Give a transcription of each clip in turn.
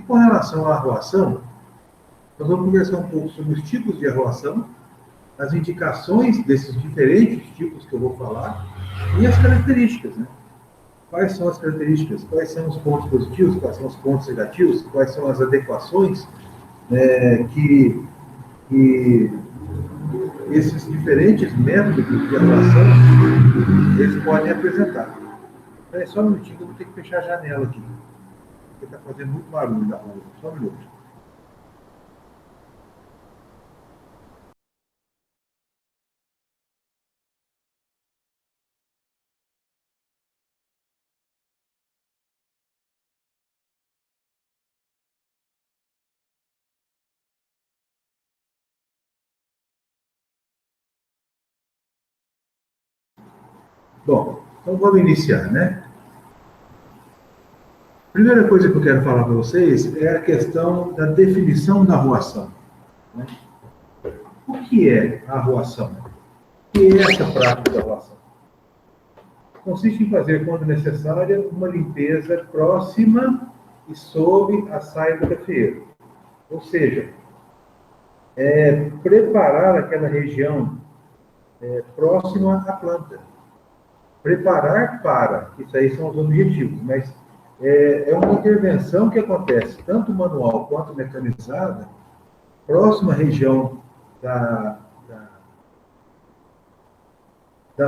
com relação à arruação, nós vamos conversar um pouco sobre os tipos de arruação, as indicações desses diferentes tipos que eu vou falar e as características, né? Quais são as características? Quais são os pontos positivos? Quais são os pontos negativos? Quais são as adequações, né, que esses diferentes métodos de arruação eles podem apresentar. Espera aí só um minutinho que eu vou ter que fechar a janela aqui, porque está fazendo muito barulho da rua. Só um minuto. Bom, então vamos iniciar, né? Primeira coisa que eu quero falar para vocês é a questão da definição da arruação, né? O que é a arruação? O que é essa prática da arruação? Consiste em fazer, quando necessária, uma limpeza próxima e sob a saia do cafeeiro. Ou seja, preparar aquela região próxima à planta. Preparar para, isso aí são os objetivos, mas é uma intervenção que acontece, tanto manual quanto mecanizada, próxima à região da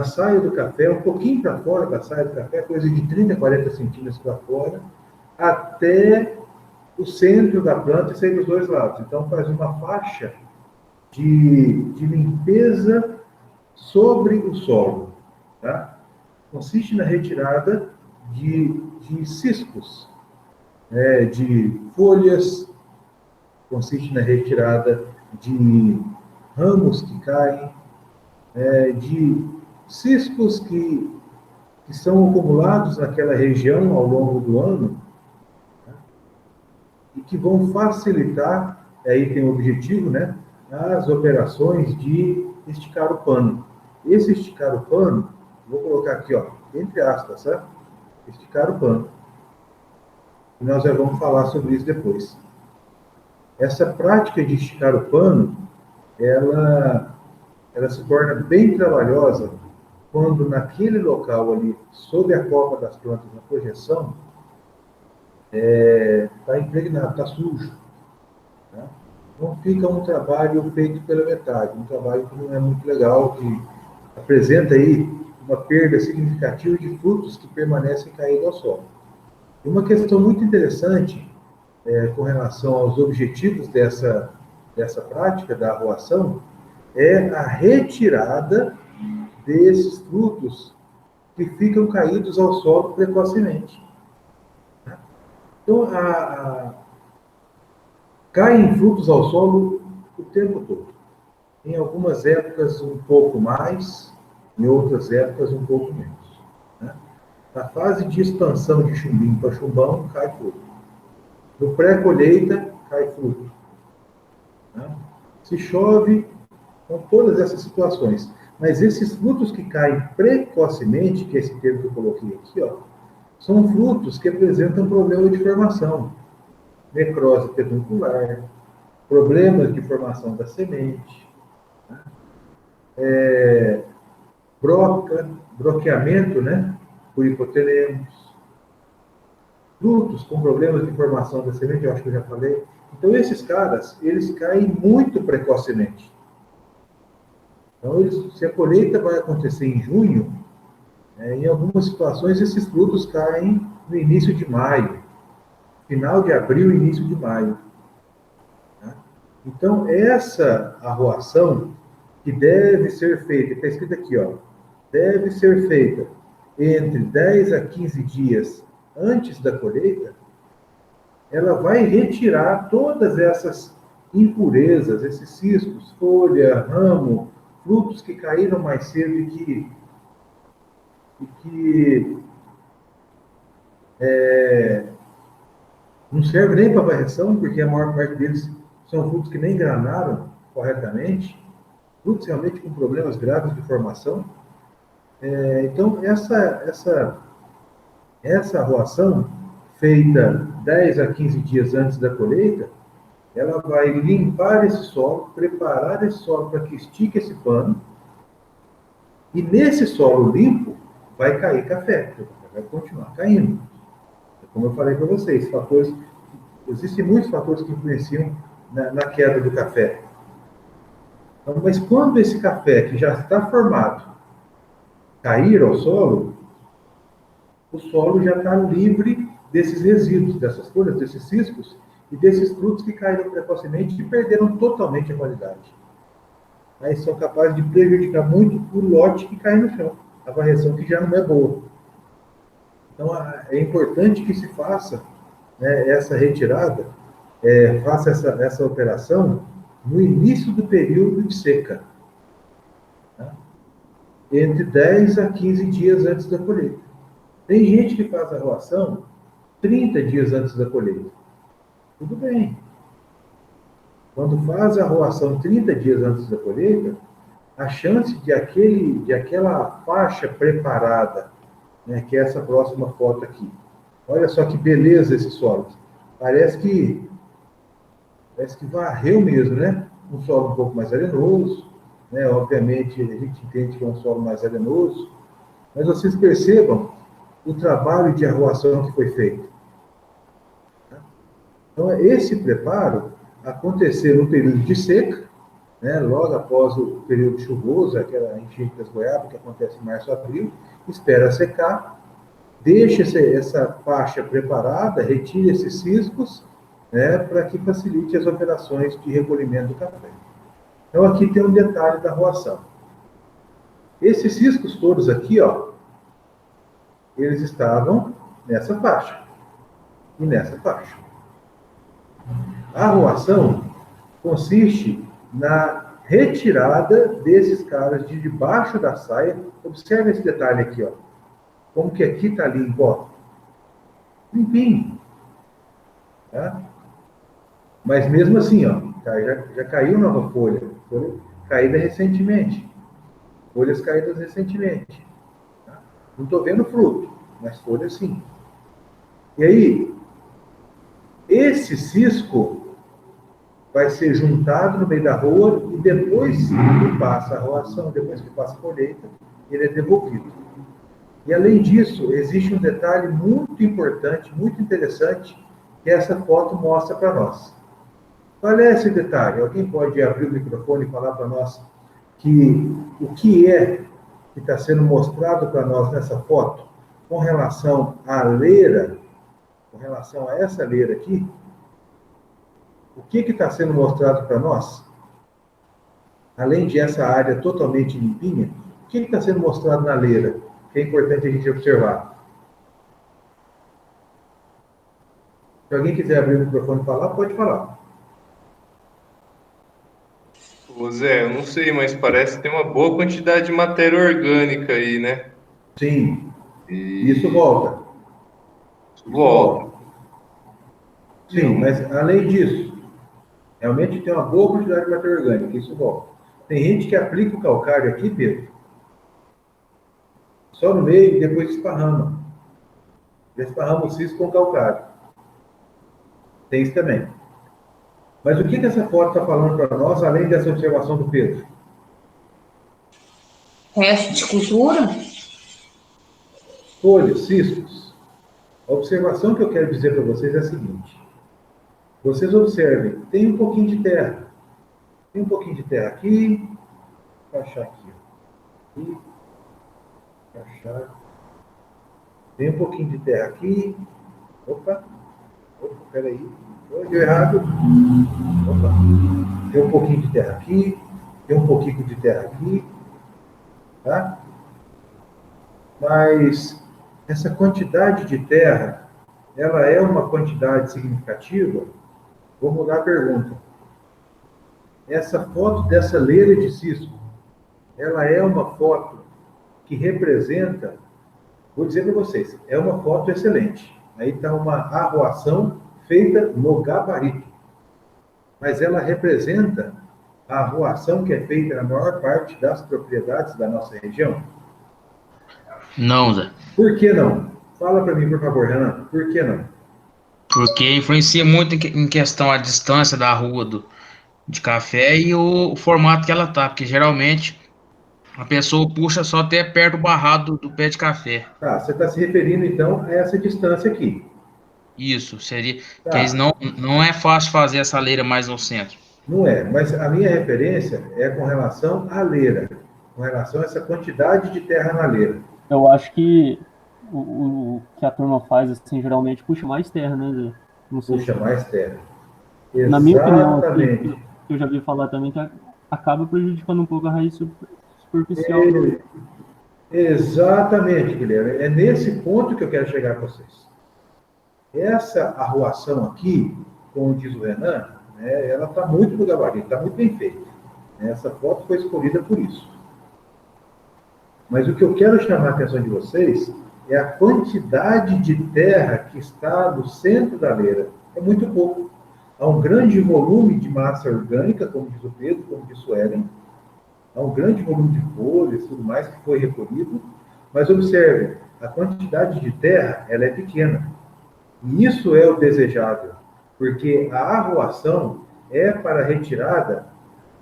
saia do café, um pouquinho para fora da saia do café, coisa de 30, 40 centímetros para fora, até o centro da planta e sair dos dois lados. Então, faz uma faixa de limpeza sobre o solo. Tá? Consiste na retirada de ciscos, de folhas, consiste na retirada de ramos que caem, de ciscos que são acumulados naquela região ao longo do ano, né, e que vão facilitar, aí tem o objetivo, né, as operações de esticar o pano. Esse esticar o pano, vou colocar aqui, ó, entre aspas, certo? Esticar o pano. E nós já vamos falar sobre isso depois. Essa prática de esticar o pano, ela se torna bem trabalhosa quando naquele local ali, sob a copa das plantas, na projeção, está impregnado, está sujo. Né? Então fica um trabalho feito pela metade, um trabalho que não é muito legal, que apresenta aí uma perda significativa de frutos que permanecem caídos ao solo. E uma questão muito interessante com relação aos objetivos dessa prática da arruação é a retirada desses frutos que ficam caídos ao solo precocemente. Então, caem frutos ao solo o tempo todo. Em algumas épocas um pouco mais, em outras épocas um pouco menos. Né? Na fase de expansão de chumbinho para chumbão, cai fruto. No pré-colheita, cai fruto. Né? Se chove, com todas essas situações. Mas esses frutos que caem precocemente, que é esse termo que eu coloquei aqui, ó, são frutos que apresentam problema de formação. Necrose peduncular, problemas de formação da semente, né? Broqueamento, né? Por hipoteremos. Frutos com problemas de formação da semente, eu acho que eu já falei. Então, esses caras, eles caem muito precocemente. Então, se a colheita vai acontecer em junho, em algumas situações esses frutos caem no início de maio, final de abril, início de maio. Né? Então, essa arruação que deve ser feita, está escrito aqui, ó, deve ser feita entre 10 a 15 dias antes da colheita, ela vai retirar todas essas impurezas, esses ciscos, folha, ramo, frutos que caíram mais cedo e que não serve nem para varreção, porque a maior parte deles são frutos que nem granaram corretamente, frutos realmente com problemas graves de formação. Então, essa arruação feita 10 a 15 dias antes da colheita, ela vai limpar esse solo, preparar esse solo para que estique esse pano, e nesse solo limpo vai cair café, porque o café vai continuar caindo. Como eu falei para vocês, existem muitos fatores que influenciam na queda do café. Então, mas quando esse café que já está formado cair ao solo, o solo já está livre desses resíduos, dessas folhas, desses ciscos e desses frutos que caíram precocemente e perderam totalmente a qualidade. Aí são capazes de prejudicar muito o lote que cai no chão, a varreção que já não é boa. Então é importante que se faça, né, essa retirada, faça essa operação no início do período de seca, tá? Entre 10 a 15 dias antes da colheita. Tem gente que faz a roação 30 dias antes da colheita. Tudo bem. Quando faz a roação 30 dias antes da colheita, a chance de aquela faixa preparada, né, que é essa próxima foto aqui. Olha só que beleza esse solo. Parece que varreu mesmo, né? Um solo um pouco mais arenoso, né? Obviamente, a gente entende que é um solo mais arenoso, mas vocês percebam o trabalho de arroação que foi feito. Então, esse preparo aconteceu no período de seca, né? Logo após o período chuvoso, aquela enchente das goiabas que acontece em março, abril, espera secar, deixa essa faixa preparada, retira esses ciscos, né, para que facilite as operações de recolhimento do café. Então, aqui tem um detalhe da roação. Esses ciscos todos aqui, ó, eles estavam nessa faixa e nessa faixa. A roação consiste na retirada desses caras de debaixo da saia. Observe esse detalhe aqui, ó. Como que aqui está limpo, ó. Limpinho. Tá? Mas mesmo assim, ó, já caiu nova folha caída recentemente. Folhas caídas recentemente. Tá? Não estou vendo fruto, mas folha sim. E aí, esse cisco vai ser juntado no meio da rua e depois que passa a roação, depois que passa a colheita, ele é devolvido. E além disso, existe um detalhe muito importante, muito interessante, que essa foto mostra para nós. Qual é esse detalhe? Alguém pode abrir o microfone e falar para nós o que é que está sendo mostrado para nós nessa foto com relação à leira, com relação a essa leira aqui? O que está sendo mostrado para nós? Além de essa área totalmente limpinha, o que está sendo mostrado na leira? Que é importante a gente observar. Se alguém quiser abrir o microfone e falar, pode falar. Ô Zé, eu não sei, mas parece que tem uma boa quantidade de matéria orgânica aí, né? Sim. Isso volta. Isso volta. Sim, mas além disso, realmente tem uma boa quantidade de matéria orgânica, isso volta. Tem gente que aplica o calcário aqui, Pedro, só no meio e depois esparrama. Esparrama o cisco com calcário. Tem isso também. Mas o que essa foto está falando para nós, além dessa observação do Pedro? Resto de cultura? Folhas, ciscos. A observação que eu quero dizer para vocês é a seguinte. Vocês observem, tem um pouquinho de terra. Tem um pouquinho de terra aqui. Vou achar aqui. Aqui. Achar. Tem um pouquinho de terra aqui. Opa, peraí. Deu errado. Opa. Tem um pouquinho de terra aqui. Tem um pouquinho de terra aqui. Tá? Mas essa quantidade de terra, ela é uma quantidade significativa? Vou mudar a pergunta. Essa foto dessa leira de cisco, ela é uma foto que representa, vou dizer para vocês, é uma foto excelente. Aí está uma arroação feita no gabarito. Mas ela representa a arroação que é feita na maior parte das propriedades da nossa região? Não, Zé. Por que não? Fala para mim, por favor, Renan. Por que não? porque influencia muito em questão a distância da rua de café e o formato que ela tá, porque geralmente a pessoa puxa só até perto do barrado do pé de café. Tá, você está se referindo então a essa distância aqui. Isso, seria, que eles Tá, não é fácil fazer essa leira mais no centro. não é, mas a minha referência é com relação à leira, com relação a essa quantidade de terra na leira. Eu acho que o que a turma faz, assim, geralmente puxa mais terra, né, Zé? Não sei. Puxa mais terra. Na minha opinião, assim, Exatamente. que eu já vi falar também, que acaba prejudicando um pouco a raiz superficial do... Exatamente, Guilherme. É nesse ponto que eu quero chegar com vocês. Essa arruação aqui, como diz o Renan, né, ela está muito no gabarito, está muito bem feita. Essa foto foi escolhida por isso. Mas o que eu quero chamar a atenção de vocês é a quantidade de terra que está no centro da leira. É muito pouco. Há um grande volume de massa orgânica, como diz o Pedro, como diz o Ellen. Há um grande volume de folhas e tudo mais que foi recolhido. Mas observe, a quantidade de terra ela é pequena. E isso é o desejável, porque a arruação é para retirada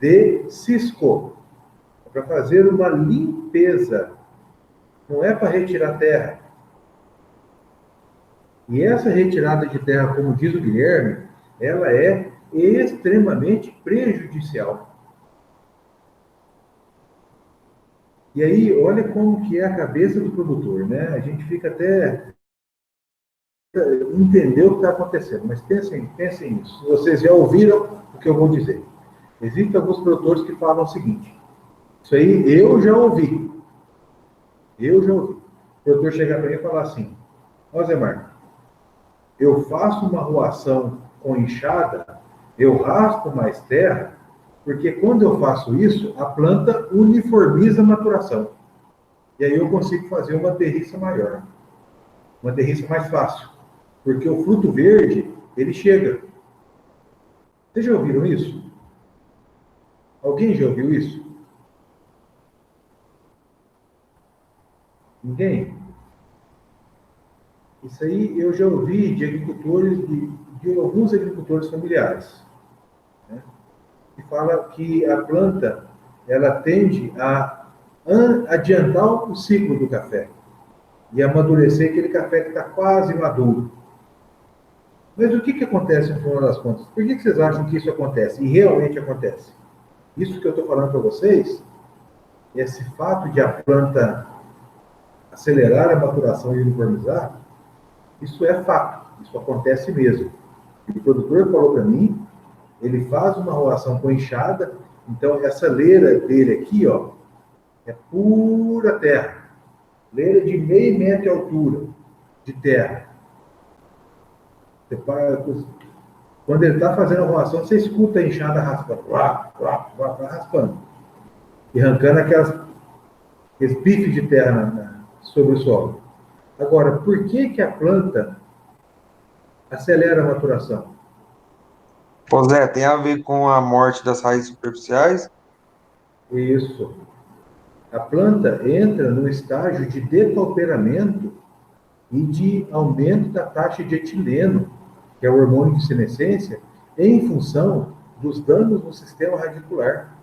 de cisco, é para fazer uma limpeza, não é para retirar terra. E essa retirada de terra, como diz o Guilherme, ela é extremamente prejudicial. E aí, olha como que é a cabeça do produtor, né? A gente fica até entender o que está acontecendo, mas pensem nisso. Vocês já ouviram o que eu vou dizer. Existem alguns produtores que falam o seguinte: isso aí eu já ouvi. Eu já ouvi. O produtor chegar para mim e falar assim: ó, Zé Marco, eu faço uma arruação com enxada, eu raspo mais terra, porque quando eu faço isso, a planta uniformiza a maturação. E aí eu consigo fazer uma terriça maior, uma terriça mais fácil. Porque o fruto verde, ele chega. Vocês já ouviram isso? Alguém já ouviu isso? Ninguém? Isso aí eu já ouvi de agricultores, de alguns agricultores familiares, né? Que fala que a planta, ela tende a adiantar o ciclo do café e amadurecer aquele café que está quase maduro. Mas o que acontece no final das contas? Por que vocês acham que isso acontece? E realmente acontece. Isso que eu estou falando para vocês, esse fato de a planta acelerar a maturação e uniformizar, isso é fato. Isso acontece mesmo. O produtor falou para mim, ele faz uma arruação com enxada, então essa leira dele aqui, ó, é pura terra. Leira de meio metro de altura de terra. Quando ele está fazendo a arruação, você escuta a enxada raspando, raspando, e arrancando aqueles bifes de terra sobre o solo. Agora, por que a planta acelera a maturação? Ô Zé, tem a ver com a morte das raízes superficiais? Isso. A planta entra no estágio de depauperamento e de aumento da taxa de etileno, que é o hormônio de senescência, em função dos danos no sistema radicular.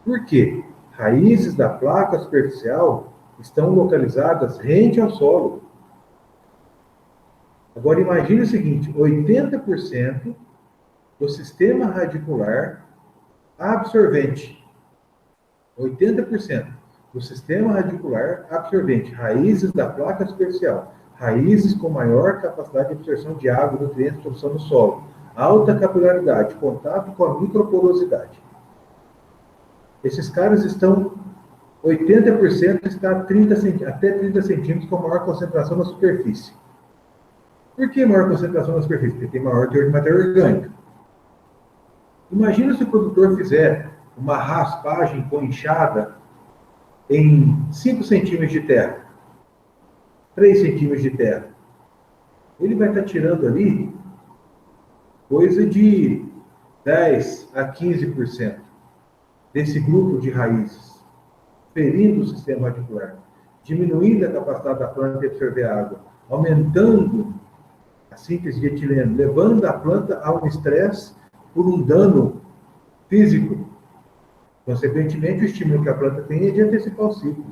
Por quê? Raízes da placa superficial estão localizadas rente ao solo. Agora, imagine o seguinte: 80% do sistema radicular absorvente. 80% do sistema radicular absorvente. Raízes da placa superficial. Raízes com maior capacidade de absorção de água, nutrientes, absorção no solo. Alta capilaridade, contato com a microporosidade. Esses caras estão, 80% está até 30 centímetros com maior concentração na superfície. Por que maior concentração na superfície? Porque tem maior teor de matéria orgânica. Imagina se o produtor fizer uma raspagem com enxada em 5 centímetros de terra, 3 centímetros de terra. Ele vai estar tirando ali coisa de 10 a 15% desse grupo de raízes, ferindo o sistema radicular, diminuindo a capacidade da planta de absorver água, aumentando a síntese de etileno, levando a planta a um estresse por um dano físico. Consequentemente, o estímulo que a planta tem é de antecipar o ciclo.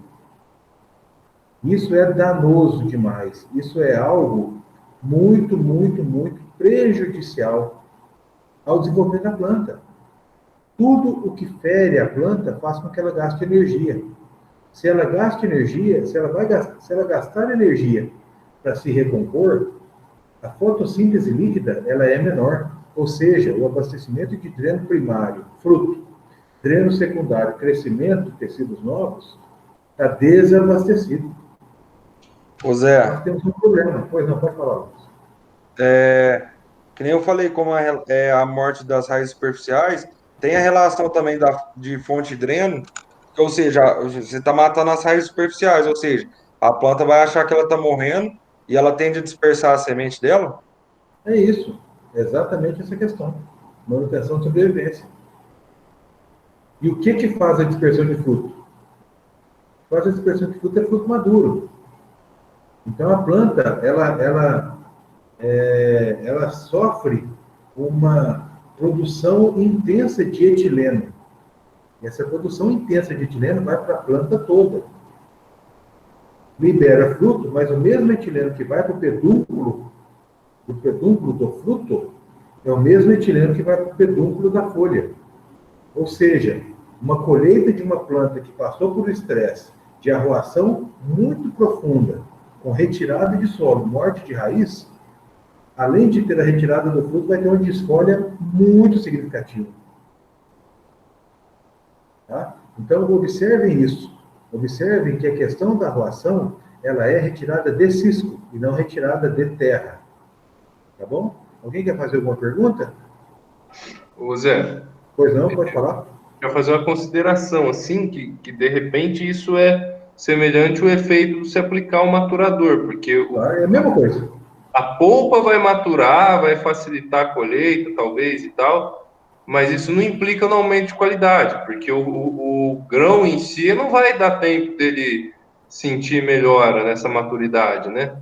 Isso é danoso demais. Isso é algo muito, muito, muito prejudicial ao desenvolvimento da planta. Tudo o que fere a planta faz com que ela gaste energia. Se ela gasta energia, se ela gastar energia para se recompor, a fotossíntese líquida ela é menor. Ou seja, o abastecimento de dreno primário, fruto, dreno secundário, crescimento, tecidos novos, está desabastecido. Ô Zé, Nós temos um problema. Pois não, pode falar. que nem eu falei, como é a morte das raízes superficiais, tem a relação também de fonte de dreno, ou seja, você está matando as raízes superficiais, ou seja, a planta vai achar que ela está morrendo e ela tende a dispersar a semente dela. É isso. É exatamente essa questão. Manutenção de sobrevivência. E o que faz a dispersão de fruto? Faz a dispersão de fruto é fruto maduro. Então, a planta, ela sofre uma produção intensa de etileno. E essa produção intensa de etileno vai para a planta toda. Libera fruto, mas o mesmo etileno que vai para o pedúnculo do fruto, é o mesmo etileno que vai para o pedúnculo da folha. Ou seja, uma colheita de uma planta que passou por estresse de arruação muito profunda, com retirada de solo, morte de raiz, além de ter a retirada do fruto, vai ter uma desfolha muito significativa. Tá? Então, observem isso. Observem que a questão da arruação, ela é retirada de cisco e não retirada de terra. Tá bom? Alguém quer fazer alguma pergunta? Ô Zé, Pois não, pode falar. quero fazer uma consideração, assim, que de repente isso é semelhante ao efeito de se aplicar o maturador, porque Tá? É a mesma coisa. a polpa vai maturar, vai facilitar a colheita, talvez, e tal, mas isso não implica no aumento de qualidade, porque o grão em si não vai dar tempo dele sentir melhora nessa maturidade, né?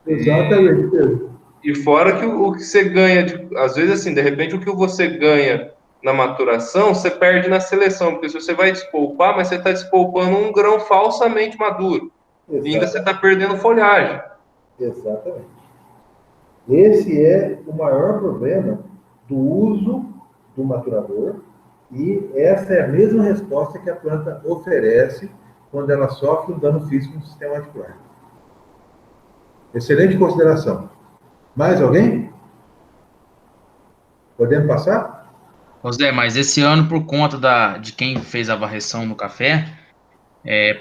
Exatamente. E fora que o que você ganha, às vezes assim, de repente o que você ganha na maturação, você perde na seleção, porque se você vai despolpar, mas você está despolpando um grão falsamente maduro, e ainda você está perdendo folhagem. Exatamente. Esse é o maior problema do uso do maturador e essa é a mesma resposta que a planta oferece quando ela sofre um dano físico no sistema radicular. Excelente consideração. Mais alguém? Podemos passar? Ô Zé, mas esse ano, por conta de quem fez a varreção no café,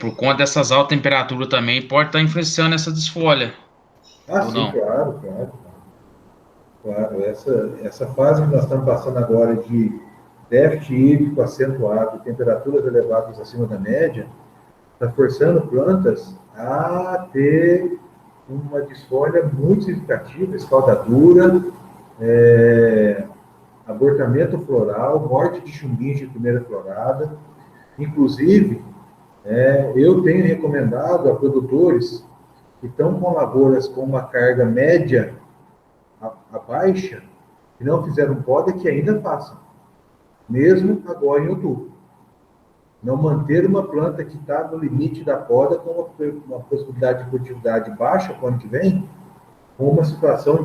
por conta dessas altas temperaturas também, pode estar influenciando essa desfolha, Ah, ou sim, não? claro. Claro, essa fase que nós estamos passando agora de déficit hídrico acentuado, temperaturas elevadas acima da média, está forçando plantas a ter uma desfolha muito significativa, escaldadura, abortamento floral, morte de chumbinho de primeira florada. Inclusive, eu tenho recomendado a produtores que estão com lavouras com uma carga média a baixa, que não fizeram poda, que ainda façam, mesmo agora em outubro. Não manter uma planta que está no limite da poda com uma possibilidade de produtividade baixa para o ano que vem, com uma situação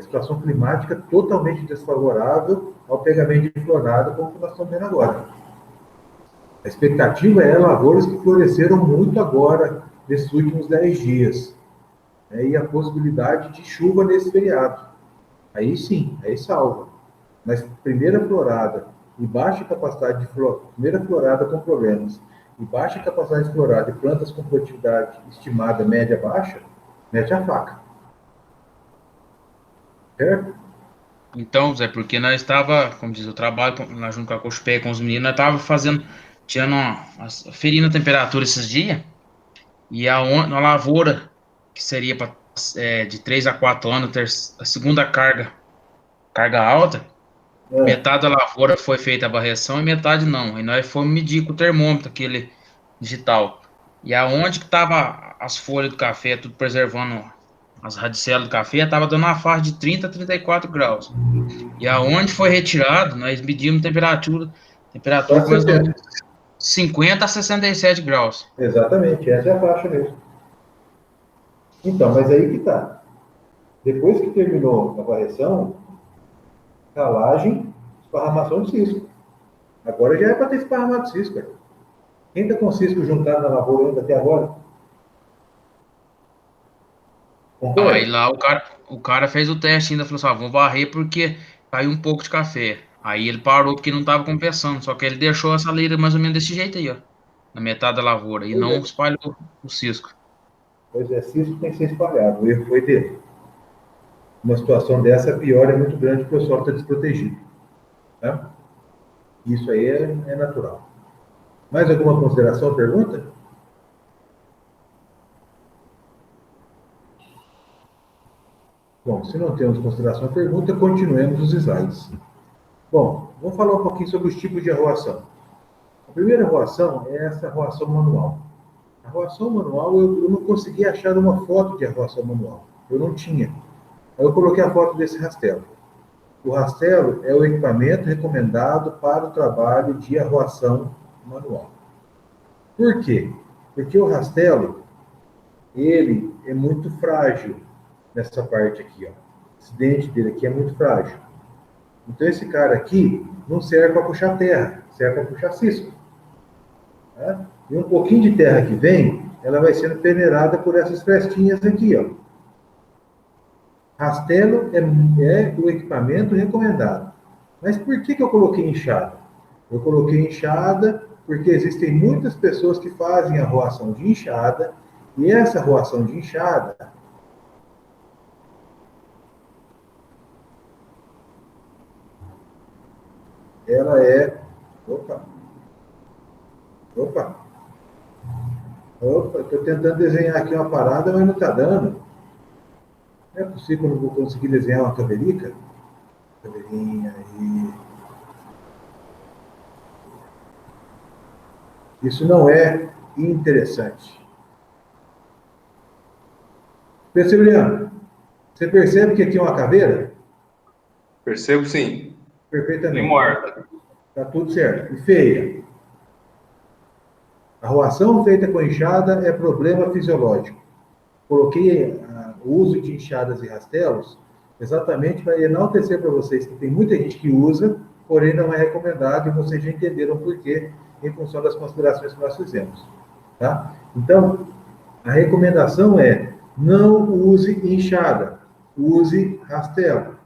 situação climática totalmente desfavorável ao pegamento de florada, como nós estamos vendo agora. A expectativa é lavouras que floresceram muito agora, nesses últimos 10 dias. E a possibilidade de chuva nesse feriado. Aí sim, aí salva. Mas primeira florada e baixa capacidade de primeira florada com problemas, e baixa capacidade de florada e plantas com produtividade estimada média-baixa, mete a faca. Certo? Então, Zé, porque nós estava, como diz, eu trabalho lá junto com a Cochupé, com os meninos, nós estava tirando ferindo a temperatura esses dias, e na lavoura, que seria de 3 a 4 anos, ter a segunda carga alta, metade da lavoura foi feita a varreção e metade não. E nós fomos medir com o termômetro, aquele digital. E aonde que tava as folhas do café, tudo preservando as radicelas do café, estava dando uma faixa de 30 a 34 graus. E aonde foi retirado, nós medimos temperatura Só mais ou 70. menos 50 a 67 graus. Exatamente, essa é a faixa mesmo. Então, mas aí que tá. Depois que terminou a varreção, calagem, esparramação de cisco. Agora já é para ter esparramado cisco. Cara. Quem está com cisco juntado na lavoura ainda até agora? Concorda? Aí lá o cara fez o teste ainda, falou assim, vou varrer porque caiu um pouco de café. Aí ele parou porque não estava compensando, só que ele deixou essa leira mais ou menos desse jeito aí, ó, na metade da lavoura, e Pois não é. espalhou o cisco. Pois é, cisco tem que ser espalhado. O erro foi dele. Uma situação dessa, a pior é muito grande porque o solo está desprotegido. Tá? Isso aí é natural. Mais alguma consideração, pergunta? Bom, se não temos consideração ou pergunta, continuemos os slides. Bom, vamos falar um pouquinho sobre os tipos de arroação. A primeira arroação é essa arroação manual. A arroação manual, eu não consegui achar uma foto de arroação manual. Eu não tinha. Aí eu coloquei a foto desse rastelo. O rastelo é o equipamento recomendado para o trabalho de arroação manual. Por quê? Porque o rastelo, ele é muito frágil nessa parte aqui, ó. Esse dente dele aqui é muito frágil. Então esse cara aqui não serve para puxar terra, serve para puxar cisco. Tá? E um pouquinho de terra que vem, ela vai sendo peneirada por essas frestinhas aqui, ó. Rastelo é o equipamento recomendado. Mas por que eu coloquei enxada? Eu coloquei enxada porque existem muitas pessoas que fazem arroação de enxada, e essa arroação de enxada ela é... Opa, estou tentando desenhar aqui uma parada, mas não está dando. Não é possível que eu não vou conseguir desenhar uma caveirinha. Caveirinha aí. Isso não é interessante. Percebendo? Você percebe que aqui é uma caveira? Percebo sim. E Perfeitamente. morta. Está tudo certo. E feia. A arroação feita com enxada é problema fisiológico. Coloquei o uso de enxadas e rastelos exatamente para enaltecer para vocês que tem muita gente que usa, porém não é recomendado, e vocês já entenderam por quê, em função das considerações que nós fizemos. Tá? Então, a recomendação é não use enxada, use rastelo.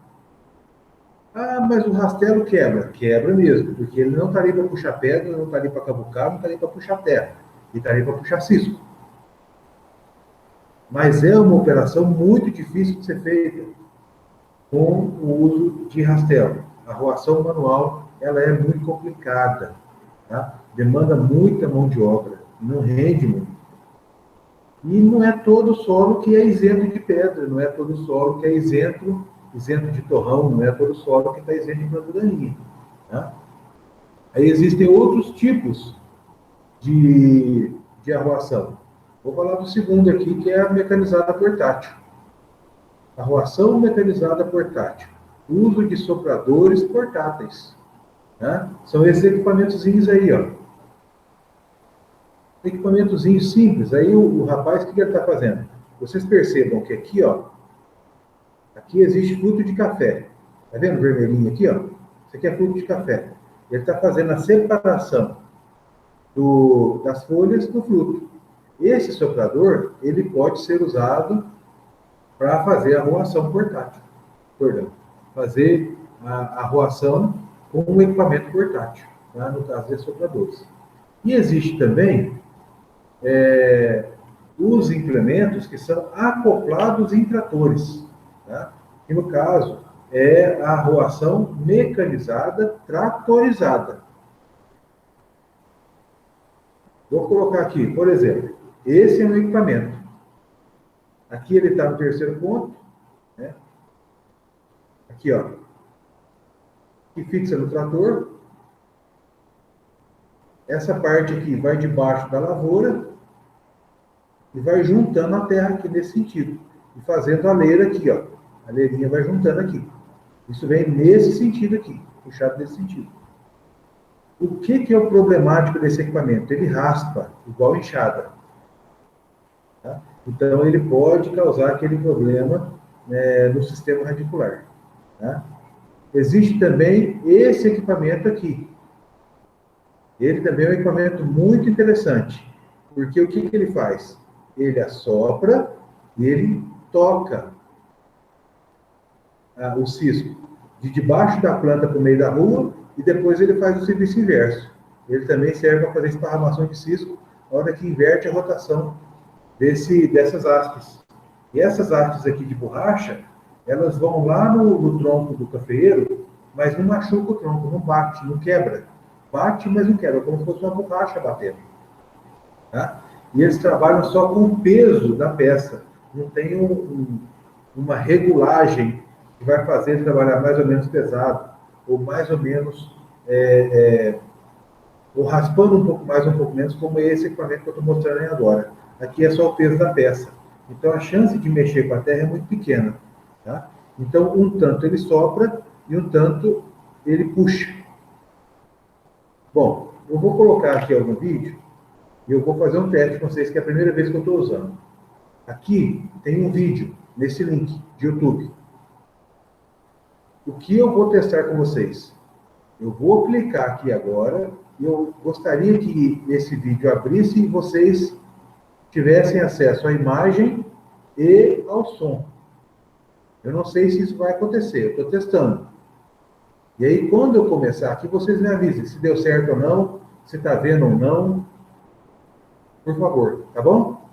Ah, mas o rastelo quebra. Quebra mesmo, porque ele não está ali para puxar pedra, não está ali para cavucar, não está ali para puxar terra. Ele está ali para puxar cisco. Mas é uma operação muito difícil de ser feita com o uso de rastelo. A arroação manual, ela é muito complicada. Tá? Demanda muita mão de obra. Não rende muito. E não é todo solo que é isento de pedra, não é todo solo que é isento de torrão, não é todo solo que está isento de planta daninha. Tá? Aí existem outros tipos de arroação. Vou falar do segundo aqui, que é a mecanizada portátil. Arroação mecanizada portátil. Uso de sopradores portáteis. Tá? São esses equipamentozinhos aí, ó. Equipamentozinhos simples. Aí o rapaz, o que ele está fazendo? Vocês percebam que aqui, ó, aqui existe fruto de café. Tá vendo o vermelhinho aqui, ó? Isso aqui é fruto de café. Ele está fazendo a separação das folhas do fruto. Esse soprador, ele pode ser usado para fazer a arroação portátil. Perdão. Fazer a arroação com um equipamento portátil, tá? No caso de sopradores. E existe também os implementos que são acoplados em tratores, tá? Que no caso é a arroação mecanizada tratorizada. Vou colocar aqui, por exemplo, esse é um equipamento. Aqui ele está no terceiro ponto, né? Aqui, ó, que fixa no trator. Essa parte aqui vai debaixo da lavoura e vai juntando a terra aqui nesse sentido. e fazendo a leira aqui, ó. A leirinha vai juntando aqui. Isso vem nesse sentido aqui, puxado nesse sentido. O que é o problemático desse equipamento? Ele raspa, igual enxada. Tá? Então, ele pode causar aquele problema, né, no sistema radicular. Tá? Existe também esse equipamento aqui. Ele também é um equipamento muito interessante, porque o que ele faz? Ele assopra e ele toca o cisco de debaixo da planta para o meio da rua e depois ele faz o serviço inverso. Ele também serve para fazer esparramação de cisco na hora que inverte a rotação dessas hastes. E essas hastes aqui de borracha, elas vão lá no tronco do cafeeiro, mas não machuca o tronco, não bate, não quebra. Bate, mas não quebra, como se fosse uma borracha batendo. Tá? E eles trabalham só com o peso da peça. Não tem uma regulagem que vai fazer ele trabalhar mais ou menos pesado, ou mais ou menos, ou raspando um pouco mais, um pouco menos, como esse equipamento que eu estou mostrando aí agora. Aqui é só o peso da peça. Então, a chance de mexer com a terra é muito pequena. Tá? Então, um tanto ele sopra e um tanto ele puxa. Bom, eu vou colocar aqui algum vídeo e eu vou fazer um teste com vocês, que é a primeira vez que eu estou usando. Aqui tem um vídeo, nesse link de YouTube. O que eu vou testar com vocês? Eu vou clicar aqui agora e eu gostaria que esse vídeo abrisse e vocês tivessem acesso à imagem e ao som. Eu não sei se isso vai acontecer, eu estou testando. E aí, quando eu começar aqui, vocês me avisem se deu certo ou não, se está vendo ou não. Por favor, tá bom?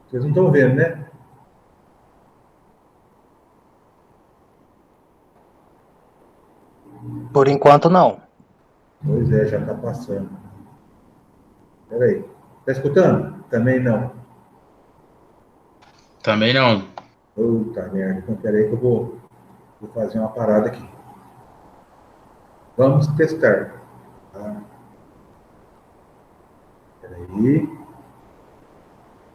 Vocês não estão vendo, né? Por enquanto, não. Pois é, já está passando. Espera aí. Está escutando? Também não. Também não. Puta merda. Então, espera aí que eu vou fazer uma parada aqui. Vamos testar. Tá? Espera aí.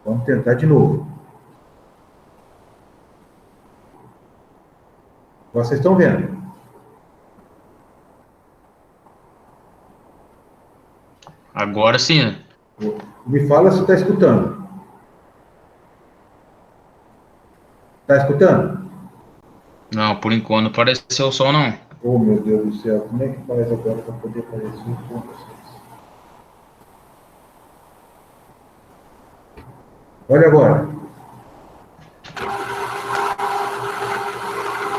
Vamos tentar de novo. Vocês estão vendo? Agora sim. Me fala se está escutando. Está escutando? Não, por enquanto não apareceu o som, não. Oh, meu Deus do céu. Como é que faz agora para poder aparecer com vocês? Olha agora.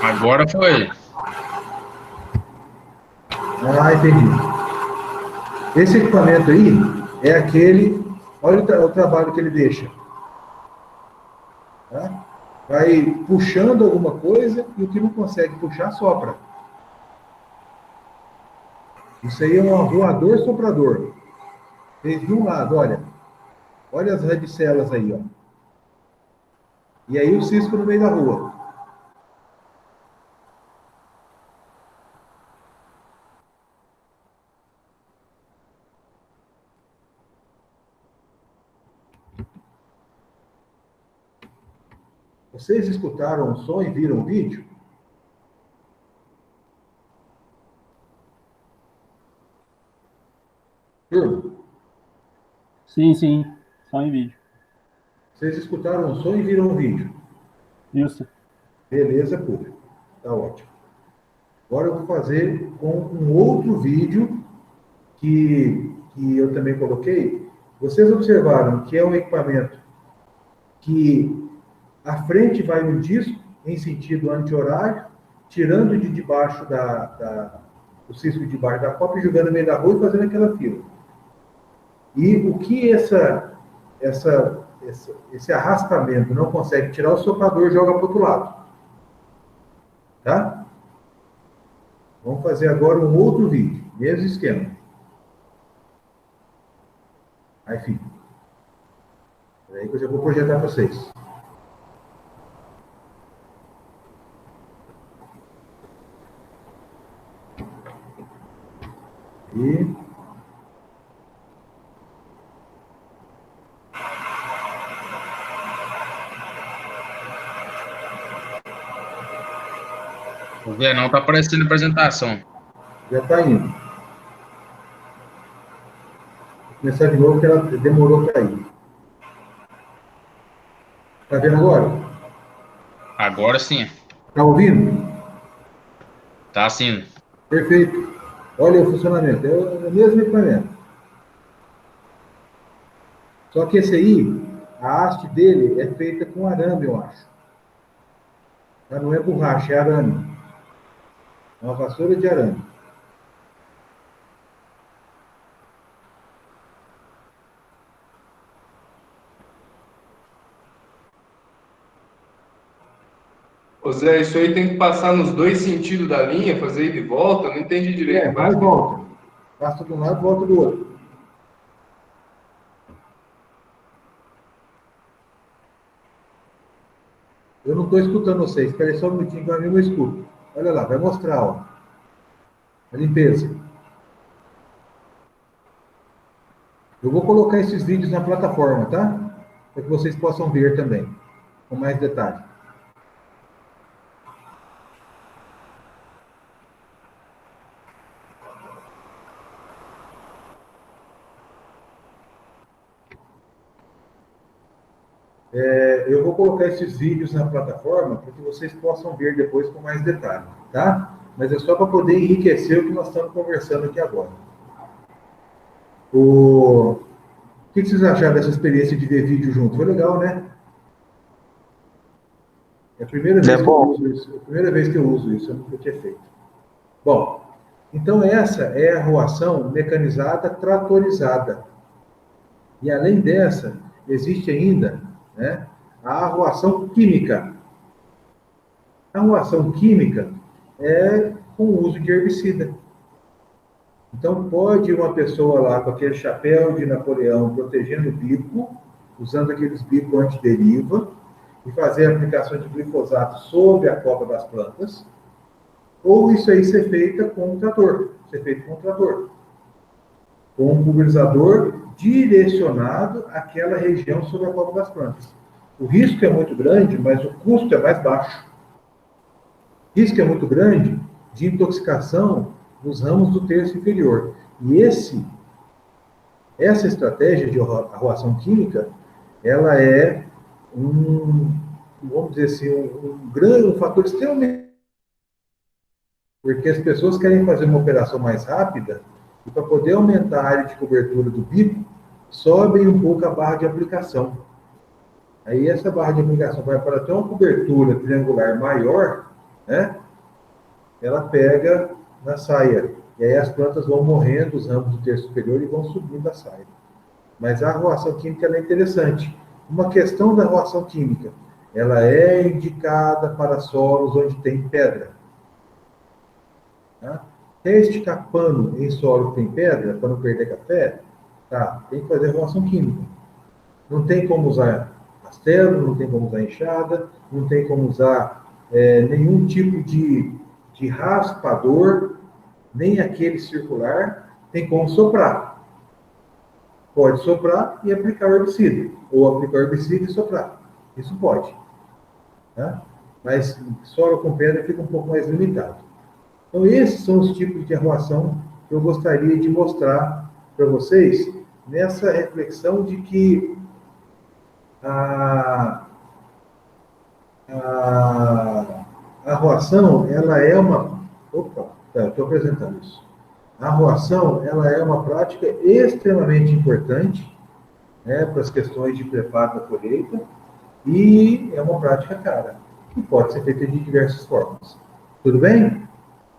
Agora foi. Ah, entendi. Esse equipamento aí é aquele... Olha o trabalho que ele deixa. Tá? Vai puxando alguma coisa e o que não consegue puxar, sopra. Isso aí é um voador soprador. Fez de um lado, olha. Olha as radicelas aí, ó. E aí o cisco no meio da rua. Vocês escutaram o som e viram o vídeo? Turma, Sim, sim. Só em vídeo. vocês escutaram o som e viram o vídeo? Isso. Beleza, público. Tá ótimo. Agora eu vou fazer com um outro vídeo que eu também coloquei. Vocês observaram que é um equipamento que a frente vai no disco em sentido anti-horário, tirando de debaixo o cisco de baixo da copa e jogando no meio da rua e fazendo aquela fila. E o que esse arrastamento não consegue tirar, o soprador joga para o outro lado. Tá? Vamos fazer agora um outro vídeo, mesmo esquema. Aí fica. Aí que eu já vou projetar para vocês. E O Zé não tá aparecendo na apresentação. Já está indo. Vou começar de novo, que ela demorou para ir. Está vendo agora? Agora sim. Está ouvindo? Tá sim. Perfeito. Olha o funcionamento. É o mesmo equipamento. Só que esse aí, a haste dele é feita com arame, eu acho. Tá? Não é borracha, é arame. É uma vassoura de arame. Ô Zé, isso aí tem que passar nos dois sentidos da linha, fazer ida e volta? Eu não entendi direito. Vai e volta. Passa de um lado, volta do outro. Eu não estou escutando vocês. Espera aí só um minutinho que eu escuto. Olha lá, vai mostrar, ó. A limpeza. Eu vou colocar esses vídeos na plataforma, tá? Para que vocês possam ver também, com mais detalhe. Eu vou colocar esses vídeos na plataforma para que vocês possam ver depois com mais detalhe, tá? Mas é só para poder enriquecer o que nós estamos conversando aqui agora. O que vocês acharam dessa experiência de ver vídeo junto? Foi legal, né? É a primeira vez que eu uso isso. É a primeira vez que eu uso isso, eu nunca tinha feito. Bom, então essa é a arruação mecanizada tratorizada. E além dessa, existe ainda, né, a arruação química. A arruação química é com o uso de herbicida. Então, pode uma pessoa lá com aquele chapéu de Napoleão protegendo o bico, usando aqueles bicos antideriva, e fazer a aplicação de glifosato sobre a copa das plantas, ou isso aí ser feito com um trator, com um pulverizador direcionado àquela região sobre a copa das plantas. O risco é muito grande, mas o custo é mais baixo. O risco é muito grande de intoxicação nos ramos do terço inferior. E essa estratégia de arruação química, ela é vamos dizer assim, um fator extremamente... Porque as pessoas querem fazer uma operação mais rápida e para poder aumentar a área de cobertura do bico, sobem um pouco a barra de aplicação. Aí essa barra de aplicação vai para ter uma cobertura triangular maior, né? Ela pega na saia. E aí as plantas vão morrendo, os ramos do terço superior, e vão subindo a saia. Mas a arruação química é interessante. Uma questão da arruação química, ela é indicada para solos onde tem pedra. Tá? Quer esticar pano em solo que tem pedra, para não perder café? Tá, tem que fazer arruação química. Não tem como usar rastelo, não tem como usar enxada, não tem como usar nenhum tipo de raspador, nem aquele circular, tem como soprar. Pode soprar e aplicar o herbicida, ou aplicar o herbicida e soprar. Isso pode. Tá? Mas solo com pedra fica um pouco mais limitado. Então, esses são os tipos de arruação que eu gostaria de mostrar para vocês nessa reflexão de que a arruação, ela é uma... Opa, estou apresentando isso. A arruação, ela é uma prática extremamente importante, né, para as questões de preparo da colheita, e é uma prática cara, que pode ser feita de diversas formas. Tudo bem?